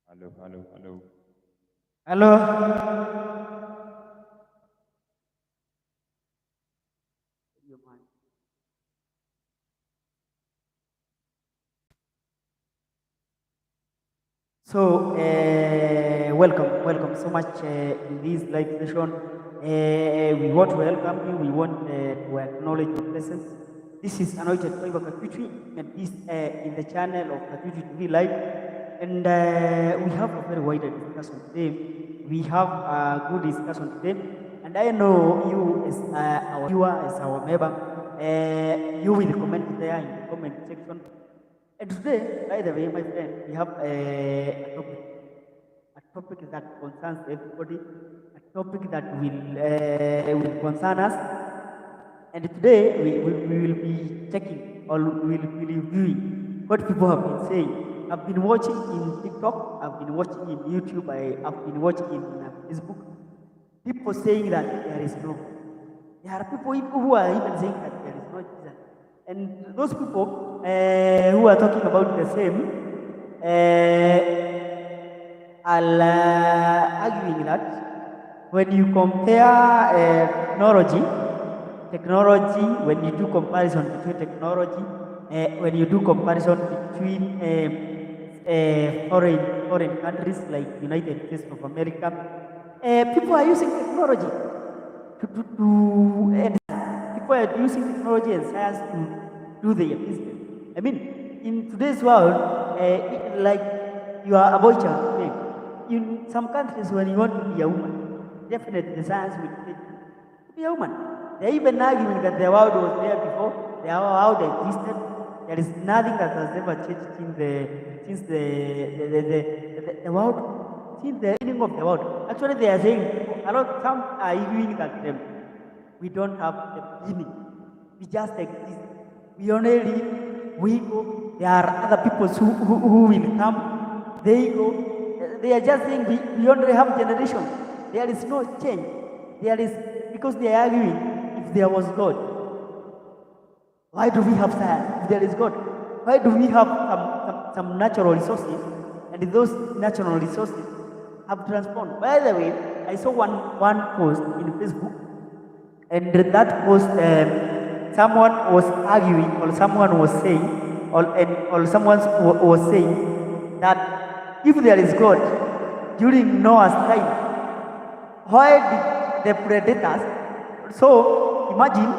Hello, hello, hello. Hello. So, welcome so much in this live session. We want to welcome you. We want to acknowledge your presence. This is Anointed by KATWITWI, and this in the channel of KATWITWI TV Live. And we have a very wide discussion today. We have a good discussion today, and I know you as our viewer, as our member, you will comment there in the comment section. And today, by the way, my friend, we have a topic that concerns everybody, a topic that will concern us. And today, we will be checking or we will be reviewing what people have been saying. I've been watching in TikTok, I've been watching in YouTube, I've been watching in Facebook. People saying that there is no God. There are people who are even saying that there is no Jesus. And those people who are talking about the same are arguing that when you compare technology, when you do comparison between technology, when you do comparison between foreign countries like United States of America, people are using technology and people are using technology and science to do their business. I mean, in today's world, like you are a boy child today. In some countries, when you want to be a woman, definitely the science will teach you to be a woman. They're even arguing that the world was there before, the world existed. There is nothing that has ever changed since the world, since the beginning of the world. Actually, they are saying some are arguing that we don't have the beginning. We just exist. We only live, we go. There are other people who will come, they go. They are just saying we only have generations. There is no change. There is, because they are arguing if there was God. Why do we have science if there is God? Why do we have some natural resources and those natural resources have transformed? By the way, I saw one post in Facebook, and that post someone was arguing or someone was saying or someone was saying that if there is God during Noah's time, why did the predators? So imagine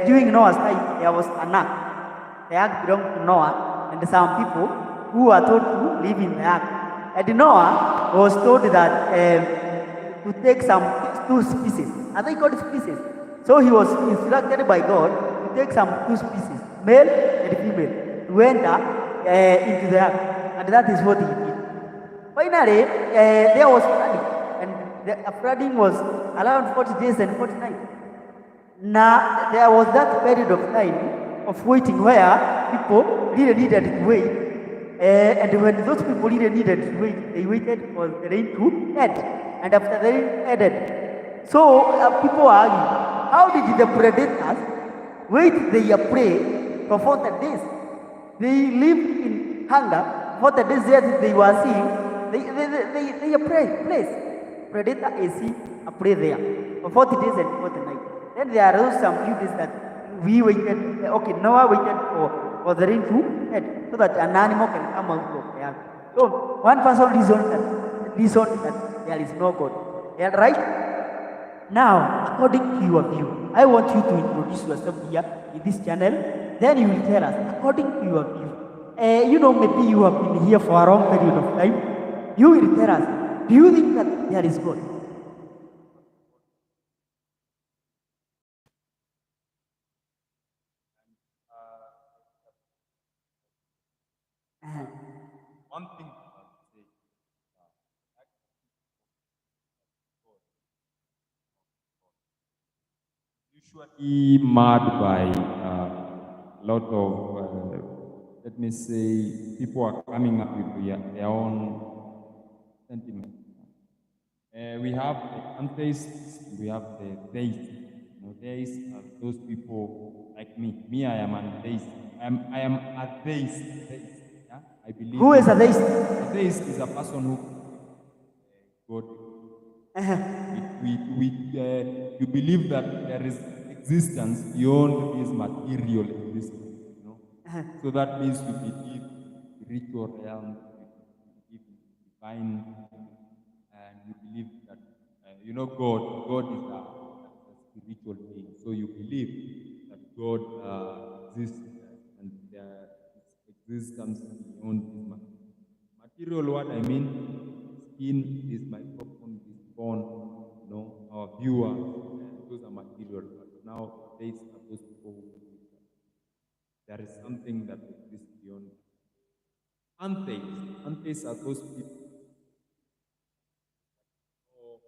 during Noah's time there was an ark. The ark belonged to Noah and some people who are told to live in the ark. And Noah was told that to take some two species. Are they called species? So he was instructed by God to take some two species, male and female, to enter into the ark. And that is what he did. Finally, there was flooding, and the flooding was around 40 days and 40 nights. Now, there was that period of time of waiting where people really needed to wait. And when those people really needed to wait, they waited for the rain to end. And after the rain ended, so people are arguing, how did the predators wait their prey for 40 days? They lived in hunger. 40 days that they were seeing, they place. Predator is see a prey there for 40 days and 40 nights. Then there are some few days that we waited, okay, Noah waited for the rain to end so that an animal can come out of the ark. So one person reasoned that there is no God. Yeah, right? Now, according to your view, I want you to introduce yourself here in this channel. Then you will tell us, according to your view, maybe you have been here for a long period of time. You will tell us, do you think that there is God? One thing I would say, usually marred by a lot of, let me say, people are coming up with their own sentiments. We have the atheists, we have the theists. Theists are those people like me. Me, I am an atheist. I am a theist. Yeah? I believe Who is a theist? atheist is a person who God. You believe that there is existence beyond this material existence, you know. So that means you believe in spiritual realm, you believe in divine, and you believe that you know God is a spiritual being. So you believe that God exists and there is existence beyond this material. What I mean, skin, this microphone, this phone, you know, our viewers, those are material. But now these are those people who believe that there is something that exists beyond. Antheists are those people or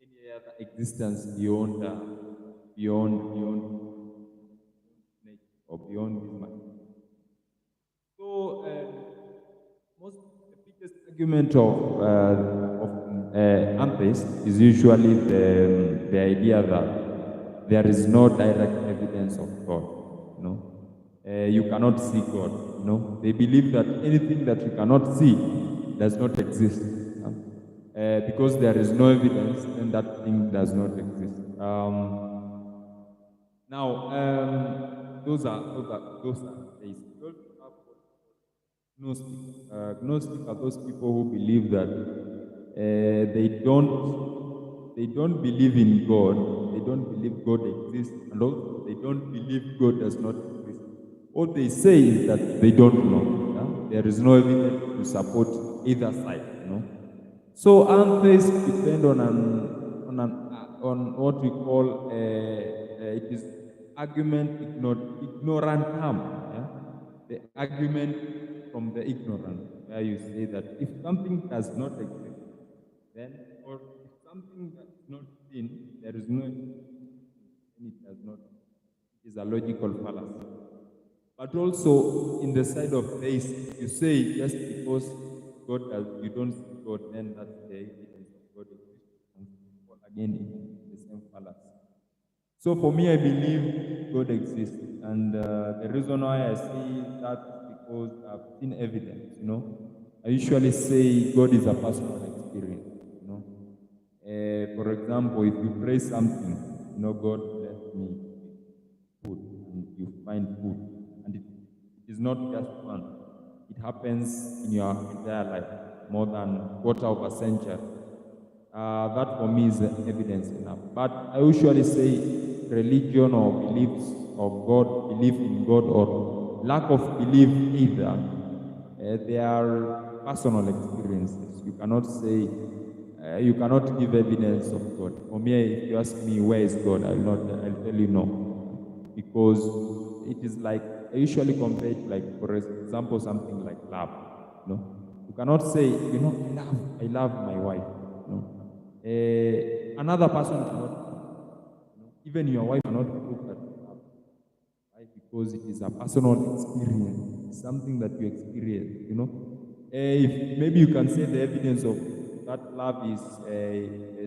any other existence beyond nature or beyond this material. So most the biggest argument of atheists is usually the idea that there is no direct evidence of God. You know, you cannot see God. You know, they believe that anything that you cannot see does not exist. Because there is no evidence, then that thing does not exist. Those are atheists. Gnostic are those people who believe that they don't believe in God. They don't believe God exists, and also they don't believe God does not exist. What they say is that they don't know. Yeah? There is no evidence to support either side. You know. So atheists depend on what we call it is ignorantum. Yeah? The argument from the ignorant, where you say that if something does not exist, then or if something that is not seen, there is no it does not. It is a logical fallacy. But also in the side of faith, you say just because God does, you don't see God, then that's the evidence of God exists. And again, in the same fallacy. So for me, I believe God exists, and the reason why I say that is because I've seen evidence. You know, I usually say God is a personal experience. You know, for example, if you pray something, you know, God bless me with food, and you find food, and it is not just one; it happens in your entire life, more than quarter of a century. That for me is evidence enough. But I usually say religion or beliefs of God, belief in God, or lack of belief either, they are personal experiences. You cannot say, you cannot give evidence of God. For me, if you ask me where is God, I'll tell you no, because it is like I usually compare it like, for example, something like love. You know, you cannot say, you know, I love my wife. You know, another person cannot, you know, even your wife cannot prove that you love, right? Because it is a personal experience, it's something that you experience, you know. If maybe you can say the evidence of that love is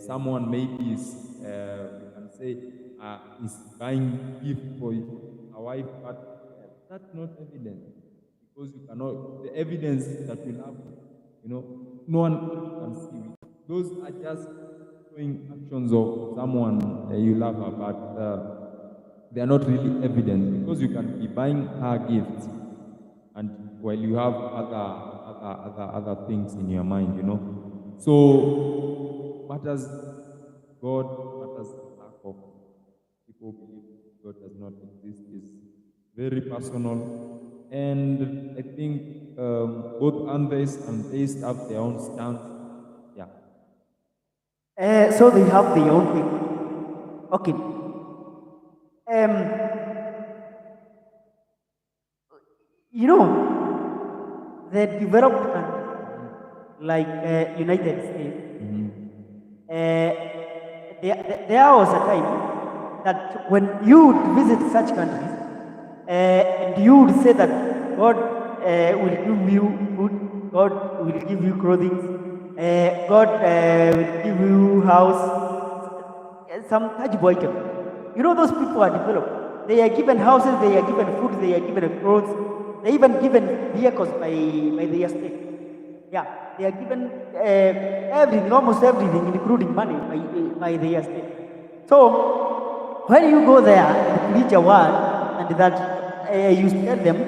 someone maybe is, you can say, is buying gift for a wife, but that's not evidence because you cannot, the evidence that you love, you know, no one can see it. Those are just showing actions of someone you love her, but they are not really evident because you can be buying her gifts and while you have other things in your mind, you know. So matters God, matters lack of people believe God does not exist is very personal, and I think both atheists and theists have their own stance. Yeah. So they have their own thing. Okay. You know, the developed countries like United States, there was a time that when you would visit such countries, and you would say that God will give you food, God will give you clothing, God will give you house, some tangible item. You know, those people are developed. They are given houses, they are given food, they are given clothes. They even given vehicles by the state. Yeah, they are given everything, almost everything, including money by the state. So when you go there and preach a word and that you tell them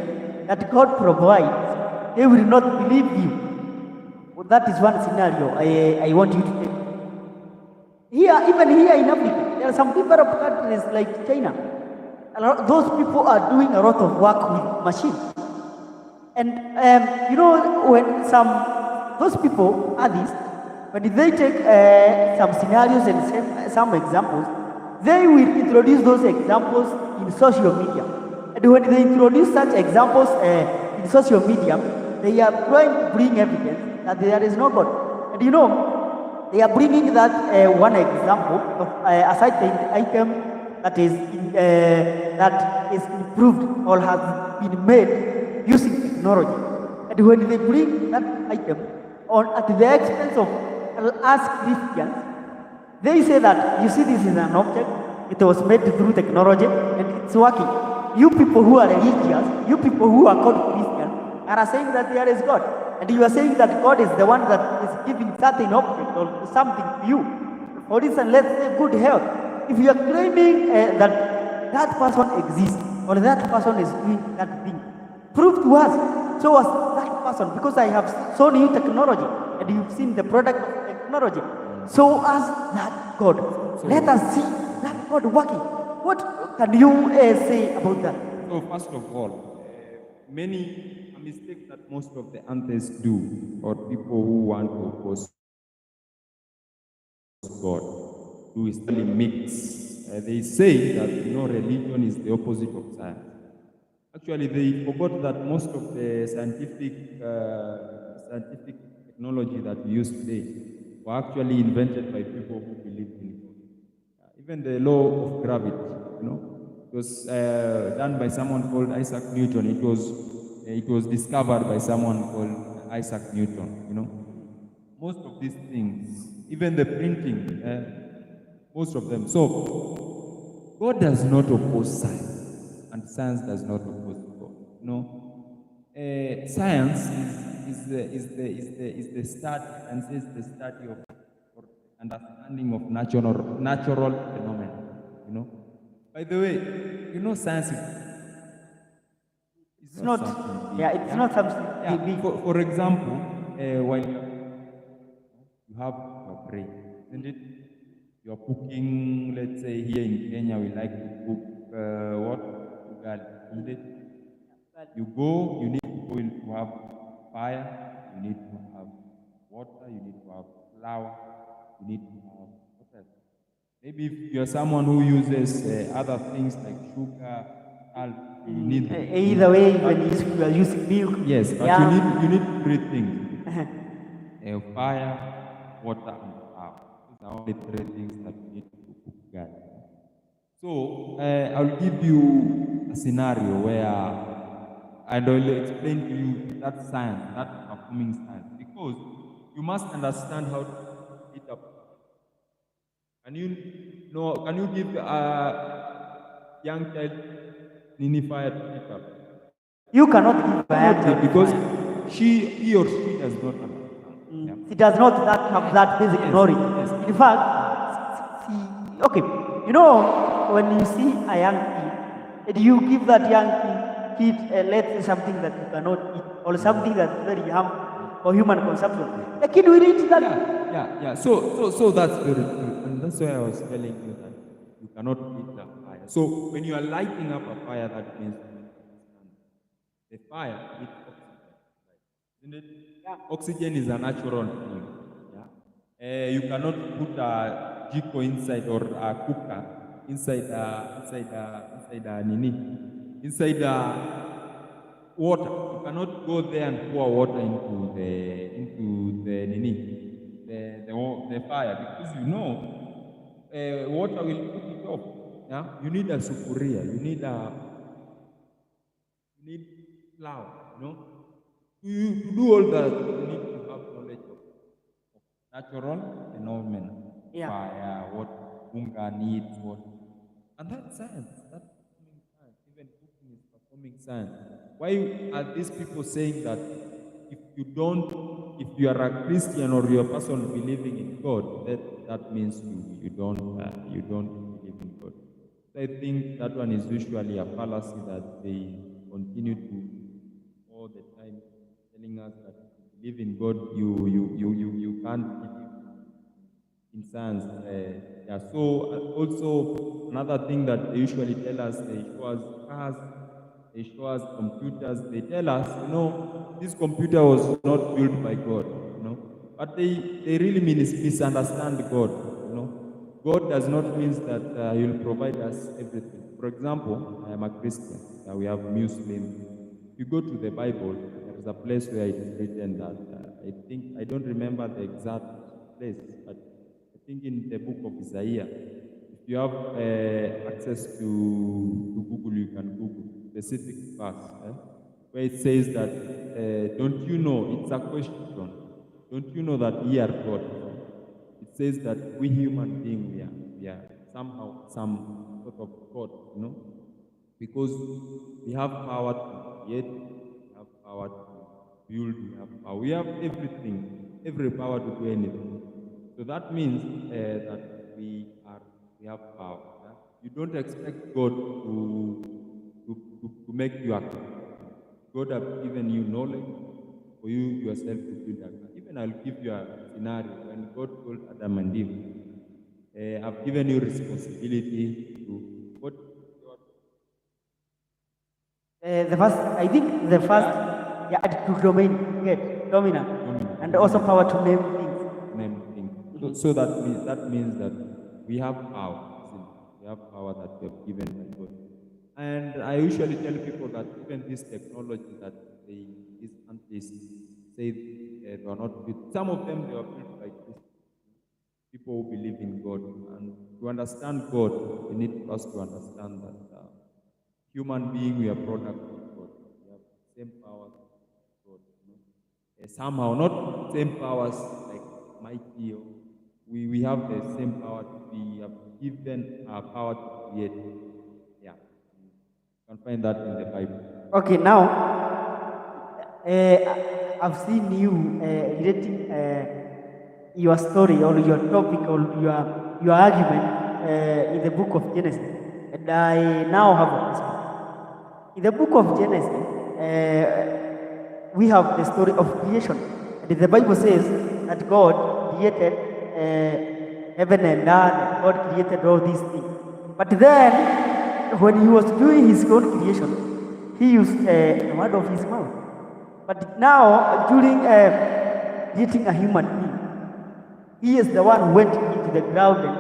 that God provides, they will not believe you. Well, that is one scenario I want you to take. Here, even here in Africa, there are some developed countries like China. Those people are doing a lot of work with machines. And you know, when those people are this, when they take some scenarios and some examples, they will introduce those examples in social media. And when they introduce such examples in social media, they are trying to bring evidence that there is no God. And you know, they are bringing that one example of a certain item that is improved or has been made using technology. And when they bring that item on at the expense of us Christians, they say that, you see, this is an object, it was made through technology and it's working. You people who are religious, you people who are called Christians, are saying that there is God. And you are saying that God is the one that is giving certain object or something to you. For instance, let's say good health. If you are claiming that person exists or that person is doing that thing, prove to us, show us that person, because I have shown you technology and you've seen the product of technology. Show us that God. Let us see that God working. What can you say about that? So first of all, a mistake that most of the atheists do, or people who want to oppose God, do is really mix. They say that religion is the opposite of science. Actually, they forgot that most of the scientific technology that we use today were actually invented by people who believe in God. Even the law of gravity, it was done by someone called Isaac Newton. It was discovered by someone called Isaac Newton. Most of these things, even the printing, most of them. So God does not oppose science, and science does not oppose God. Science is the study, and is the study of or understanding of natural phenomena. By the way, science is It's not not, something big. yeah, it's not something big. For example, while you have your brain, isn't it? You're cooking, let's say here in Kenya, we like to cook what? Ugali, isn't it? You need to have fire, you need to have water, you need to have flour, you need to have what else? Maybe if you're someone who uses other things like sugar, salt, you need Either way, when you are using milk. yes, but yeah. you need three things: fire, water, and flour. These are only three things that you need to cook God. So I'll give you a scenario where I will explain to you that science, that performing science, because you must understand how to heat up. Can you give a young child fire to heat up? You cannot give fire Because he or she does not understand. He does not have that basic knowledge. Yes. In fact, okay, when you see a young kid, and you give that young kid, let's say something that you cannot eat, or something that's very harmful for human consumption, the kid will eat that. Yeah. So that's very true, and that's why I was telling you that you cannot eat the fire. So when you are lighting up a fire, that means the fire needs oxygen, right? Isn't it? Yeah. Oxygen is a natural thing. Yeah. You cannot put a jiko inside or a cooker inside water. You cannot go there and pour water into the fire, because water will put it off. Yeah. You need a sufuria. You need flour. To do all that, you need to have knowledge of natural phenomena. Yeah. Fire, what bunga needs, what. And that's science. That's performing science. Even cooking is performing science. Why are these people saying that if you are a Christian or you're a person believing in God, that means you don't believe in God? So I think that one is usually a fallacy that they continue to all the time telling us that if you believe in God, you can't believe in science. Yeah. So also another thing that they usually tell us, they show us cars, they show us computers. They tell us, this computer was not built by God. But they really misunderstand God. God does not mean that He'll provide us everything. For example, I am a Christian. We have Muslims. If you go to the Bible, there is a place where it is written that I don't remember the exact place, but I think in the book of Isaiah, if you have access to Google, you can Google specific verse, where it says that, don't you know, it's a question, don't you know that ye are God? It says that we human beings, we are somehow some sort of God, because we have power to create, we have power to build, we have everything, every power to do anything. So that means that we have power. Yeah? You don't expect God to make you a car. God has given you knowledge for you yourself to build a car. Even I'll give you a scenario when God told Adam and Eve, I've given you responsibility to what The first, yeah, to domain, get dominant, and also power to name things. name things. So that means that we have power. We have power that we have given by God. And I usually tell people that even this technology that these atheists say they are not built. Some of them they are built by Christians, people who believe in God. And to understand God, we need first to understand that human being, we are product of God. We have same powers as God. Somehow, not same powers like mighty. We have the same power. We have given our power to create. Yeah, you can find that in the Bible. Okay, now I've seen you relating your story or your topic or your argument in the book of Genesis, and I now have a question. In the book of Genesis, we have the story of creation, and the Bible says that God created heaven and earth, and God created all these things. But then, when He was doing His own creation, He used the word of His mouth. But now, during creating a human being, He is the one who went into the ground and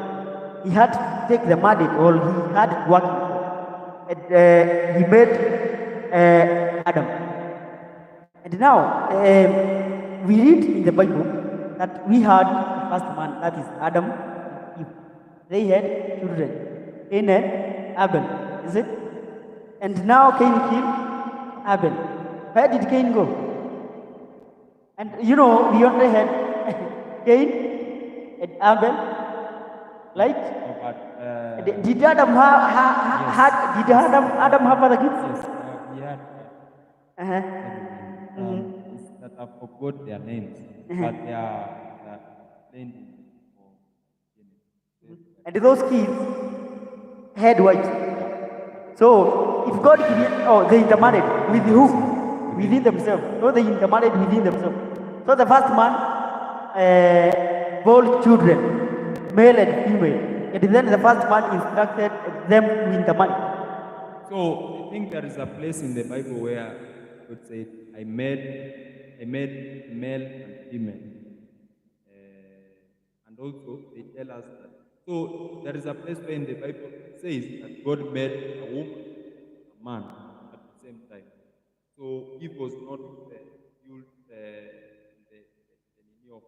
He had to take the mud or He had to work it. And He made Adam. And now, we read in the Bible that we had the first man, that is Adam and Eve. They had children, Cain and Abel, is it? And now Cain killed Abel. Where did Cain go? And we only had Cain and Abel, right? Did Adam Adam have other kids? Yes, he had. It's that I forgot their names, but they are named for Genesis. And those kids had wives. So if God created, they intermarried with who? Within themselves. So they intermarried within themselves. So the first man bore children, male and female. And then the first man instructed them to intermarry. So I think there is a place in the Bible where God said, I made male and female. And also they tell us that. So there is a place where in the Bible it says that God made a woman, a man at the same time. So Eve was not built the lineage of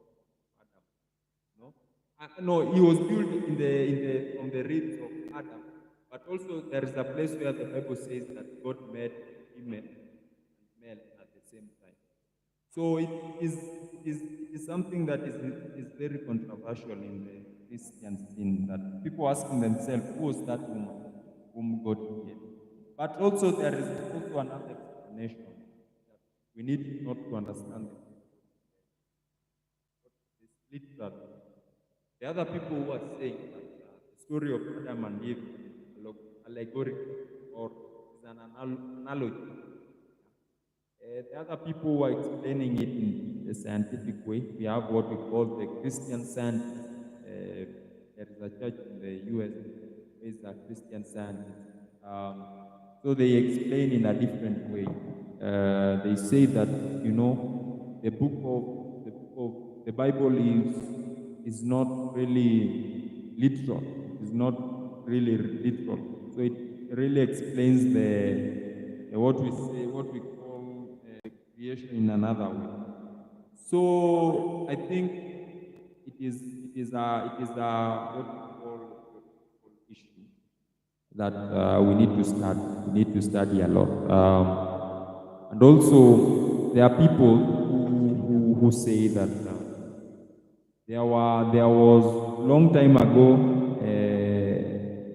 Adam. No, he was built from the ribs of Adam. But also there is a place where the Bible says that God made female and male at the same time. So it is something that is very controversial in the Christian scene, that people asking themselves, who was that woman whom God created? But also there is also another explanation. We need not to understand the split that the other people who are saying that the story of Adam and Eve is allegorical or is an analogy. The other people who are explaining it in a scientific way. We have what we call the Christian scientists. There is a church in the US who is a Christian scientist. So they explain in a different way. They say that the Bible is not really literal. It's not really literal. So it really explains what we call creation in another way. So I think it is a what we call issue that we need to study a lot. And also there are people who say that there was long time ago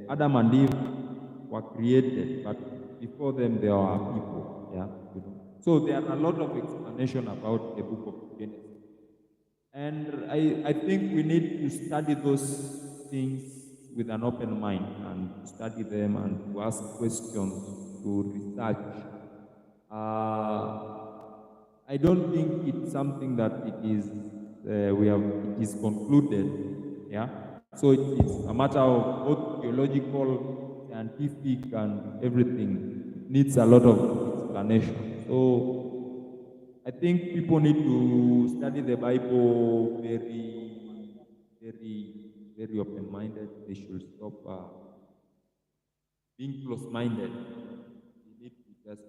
Adam and Eve were created, but before them there are people. Yeah. So there are a lot of explanation about the book of Genesis. And I think we need to study those things with an open mind and study them and to ask questions, to research. I don't think it's something that it is concluded. Yeah. So it is a matter of both theological, scientific, and everything. It needs a lot of explanation. So I think people need to study the Bible very, very, very open-minded. They should stop being close-minded. They need to just.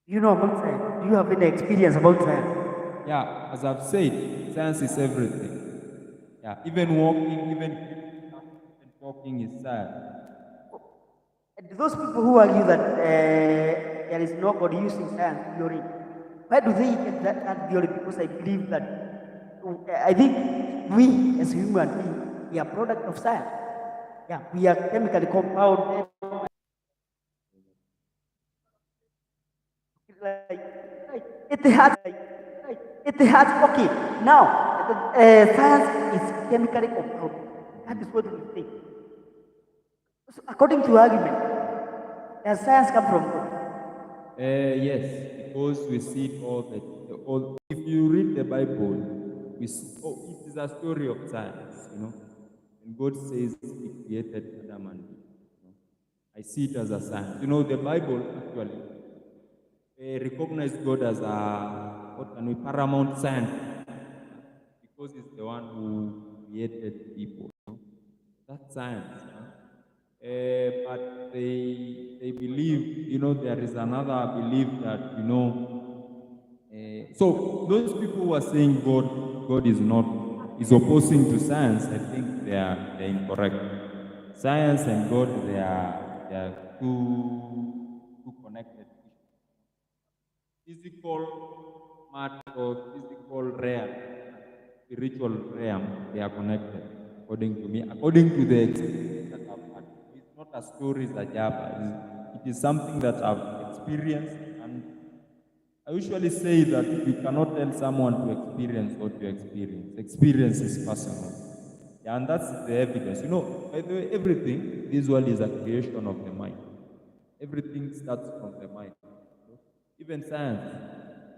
You know about science? Do you have any experience about science? Yeah, as I've said, science is everything. Yeah, even walking, even talking is science. And those people who argue that there is no God using science theory, why do they get that theory? Because I believe that I think we as human beings, we are product of science. Yeah, we are chemically compounded. It has okay. Now, science is chemically compounded. That is what we think. So according to argument, does science come from God? Yes, because we see all. If you read the Bible, we see. Oh, it is a story of science. And God says He created Adam and Eve. I see it as a science. The Bible actually recognize God as paramount scientist because He's the one who created people. That's science. But they believe, there is another belief that so those people who are saying God is opposing to science. I think they're incorrect. Science and God they are two connected. Physical matter or physical realm, spiritual realm, they are connected, according to me, according to the experience that I've had. It's not a story, it's a jabba. It is something that I've experienced, and I usually say that you cannot tell someone to experience what you experience. Experience is personal. Yeah, and that's the evidence. By the way, everything, this world is a creation of the mind. Everything starts from the mind. Even science.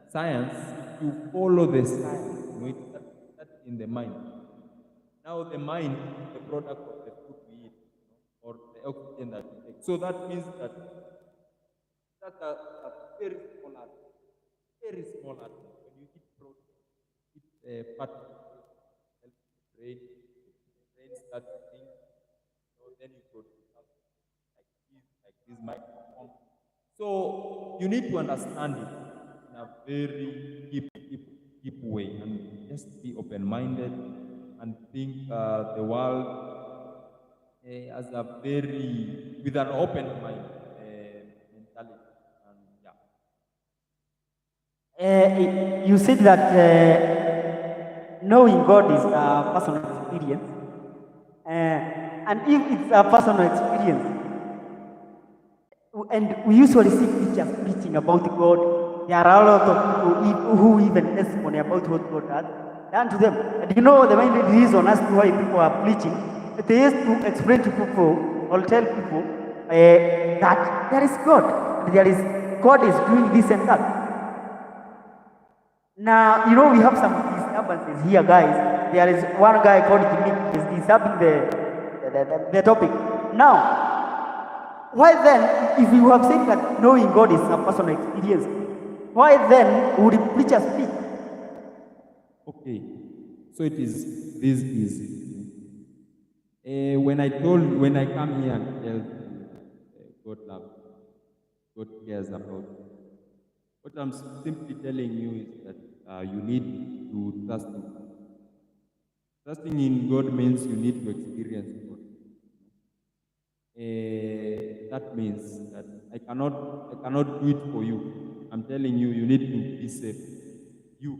Science, if you follow the science, it starts in the mind. Now the mind is the product of the food we eat, or the oxygen that we take. So that means that that's a very small atom. Very small atom. When you eat protein, eat particles, helps the brain starts to think, then you produce something like this microphone. So you need to understand it in a very deep way and just be open-minded and think the world as with an open mind mentality. And yeah. You said that knowing God is a personal experience. And if it's a personal experience, And we usually see preachers preaching about God. There are a lot of people who even testimony about what God has done to them. And you know the main reason as to why people are preaching, they used to explain to people or tell people that there is God, and there is God is doing this and that. Now, you know, we have some disturbances here, guys. There is one guy called Jimmy is disturbing the topic. Now, why then, if you have said that knowing God is a personal experience, why then would preachers speak? Okay, so it is this easy. When I come here and tell you, God loves you, God cares about you, what I'm simply telling you is that you need to trust Him. Trusting in God means you need to experience God. That means that I cannot do it for you. I'm telling you, you need to be saved. You.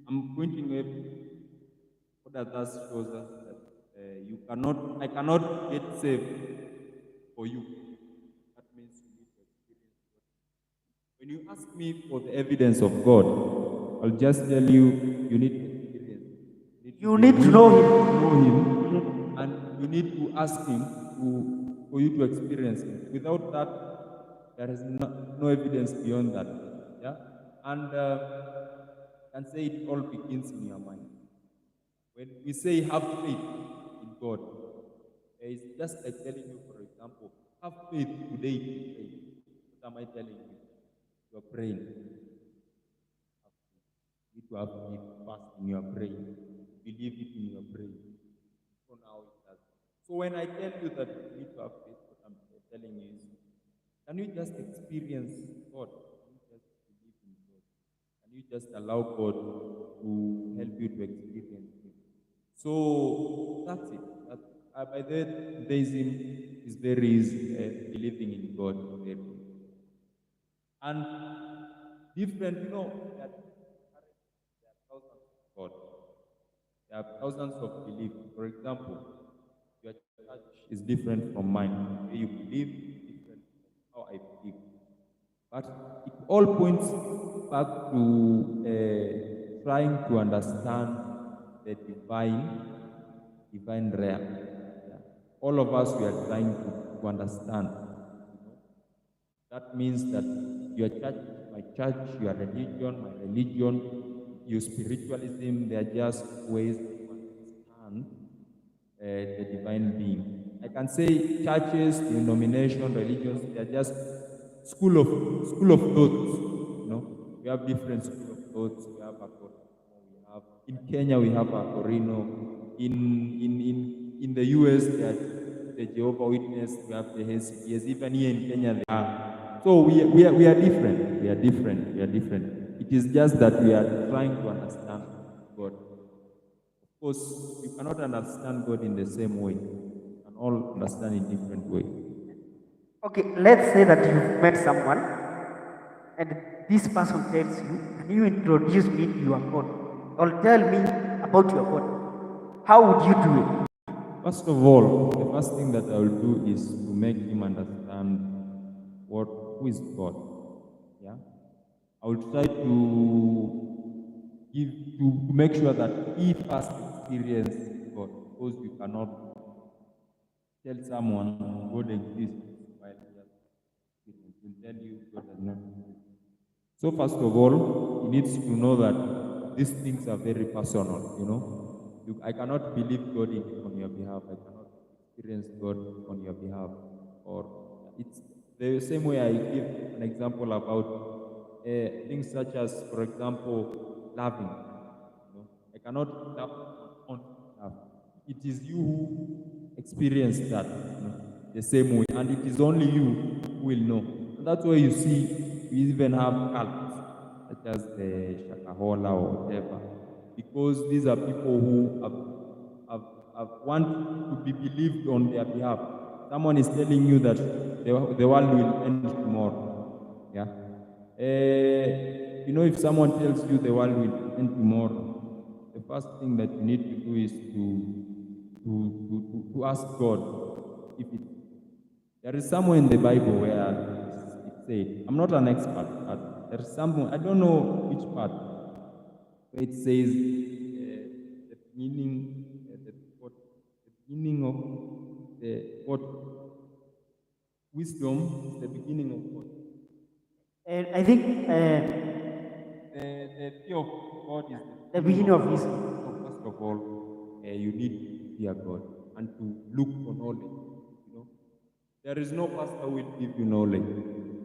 I'm pointing at what others shows us that I cannot get saved for you. That means you need to experience God. When you ask me for the evidence of God, I'll just tell you, you need to experience. You need to know Him. Know Him, and you need to ask Him for you to experience Him. Without that, there is no evidence beyond that. Yeah, and I can say it all begins in your mind. When we say have faith in God, it's just like telling you, for example, have faith today to pray. What am I telling you? You're praying. You need to have faith fast in your praying. Believe it in your praying. So now it does. So when I tell you that you need to have faith, what I'm telling you is, can you just experience God? Can you just believe in God? Can you just allow God to help you to experience Him? So that's it. By the way, Judaism is very easy. Believing in God is very easy. And different, you know, there are thousands of God. There are thousands of beliefs. For example, your church is different from mine. The way you believe is different from how I believe. But it all points back to trying to understand the divine realm. Yeah. All of us, we are trying to understand. That means that your church, my church, your religion, my religion, your spiritualism, they are just ways to understand the divine being. I can say churches, denomination, religions, they are just school of thoughts. You know, we have different school of thoughts. We have in Kenya we have a Corino. In the US they are the Jehovah Witness. We have the HCDs. Even here in Kenya they are. So we are different. We are different. We are different. It is just that we are trying to understand God. Of course, you cannot understand God in the same way. You can all understand in different ways. Okay, let's say that you've met someone and this person tells you, can you introduce me to your God? Or tell me about your God. How would you do it? First of all, the first thing that I will do is to make him understand who is God. Yeah, I will try to make sure that he first experiences God, because you cannot tell someone God exists while he has experienced. He'll tell you God does not exist. So first of all, he needs to know that these things are very personal. You know, I cannot believe God on your behalf. I cannot experience God on your behalf. Or it's the same way I give an example about things such as, for example, loving. You know, I cannot love on love. It is you who experience that, you know, the same way, and it is only you who will know. And that's why you see we even have cults such as the Shakahola or whatever, because these are people who have want to be believed on their behalf. Someone is telling you that the world will end tomorrow. Yeah. You know, if someone tells you the world will end tomorrow, the first thing that you need to do is to ask God if it. There is somewhere in the Bible where it said, I'm not an expert, but there's something, I don't know which part, where it says the beginning, what, the beginning of the what wisdom is the beginning of what? And I think The fear of God is the the beginning of wisdom. So first of all, you need to fear God and to look for knowledge. You know, there is no pastor who will give you knowledge.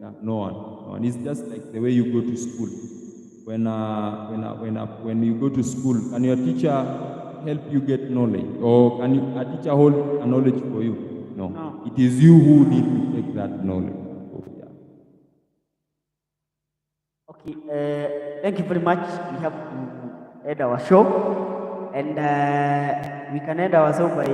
Yeah, no one. No one. It's just like the way you go to school. When you go to school, can your teacher help you get knowledge, or can a teacher hold a knowledge for you? No. No. It is you who need to take that knowledge. So, yeah. Okay, thank you very much. We have to end our show, and we can end our show by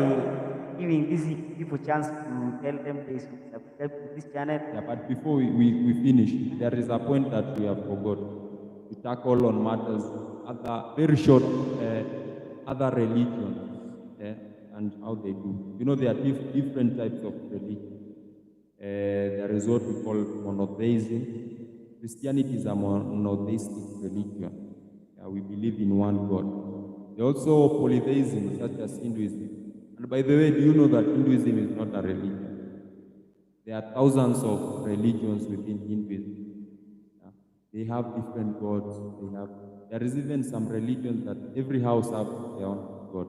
giving these people chance to tell them they should subscribe to this channel. Yeah, but before we finish, there is a point that we have forgot to tackle on matters, very short, other religions, and how they do. You know, there are different types of religion. There is what we call monotheism. Christianity is a monotheistic religion. We believe in one God. There also polytheism, such as Hinduism. And by the way, do you know that Hinduism is not a religion? There are thousands of religions within Hinduism. Yeah. They have different gods. There is even some religions that every house have their own god.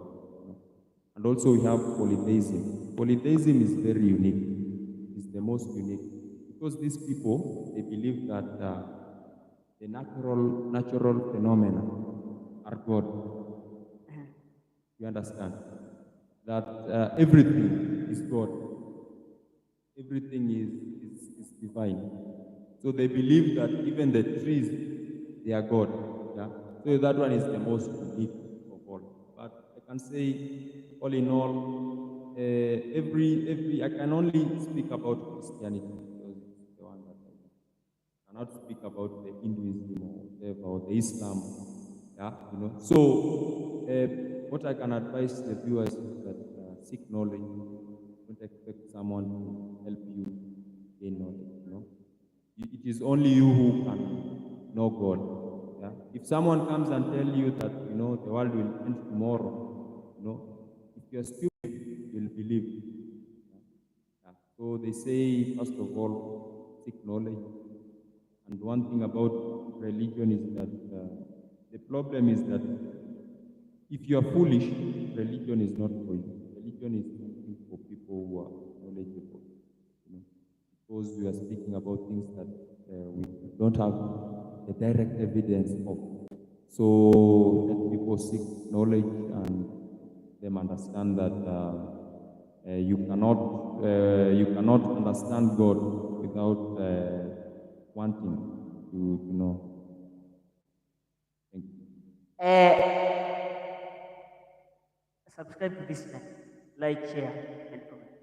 And also we have polytheism. Polytheism is very unique. It's the most unique because these people, they believe that the natural phenomena are God. You understand that everything is God. Everything is divine. So they believe that even the trees, they are God. Yeah? So that one is the most unique of all. But I can say, all in all, every I can only speak about Christianity because it's the one that I know. I cannot speak about the Hinduism or whatever, or the Islam. Yeah, you know. So what I can advise the viewers is that seek knowledge. Don't expect someone to help you gain knowledge. You know, it is only you who can know God. Yeah? If someone comes and tell you that the world will end tomorrow, if you're stupid, you'll believe. Yeah? So they say, first of all, seek knowledge. And one thing about religion is that the problem is that if you are foolish, religion is not for you. Religion is something for people who are knowledgeable. Because we are speaking about things that we don't have the direct evidence of. So let people seek knowledge and them understand that you cannot understand God without wanting to know. Thank you. Subscribe to this channel, like, share, and comment.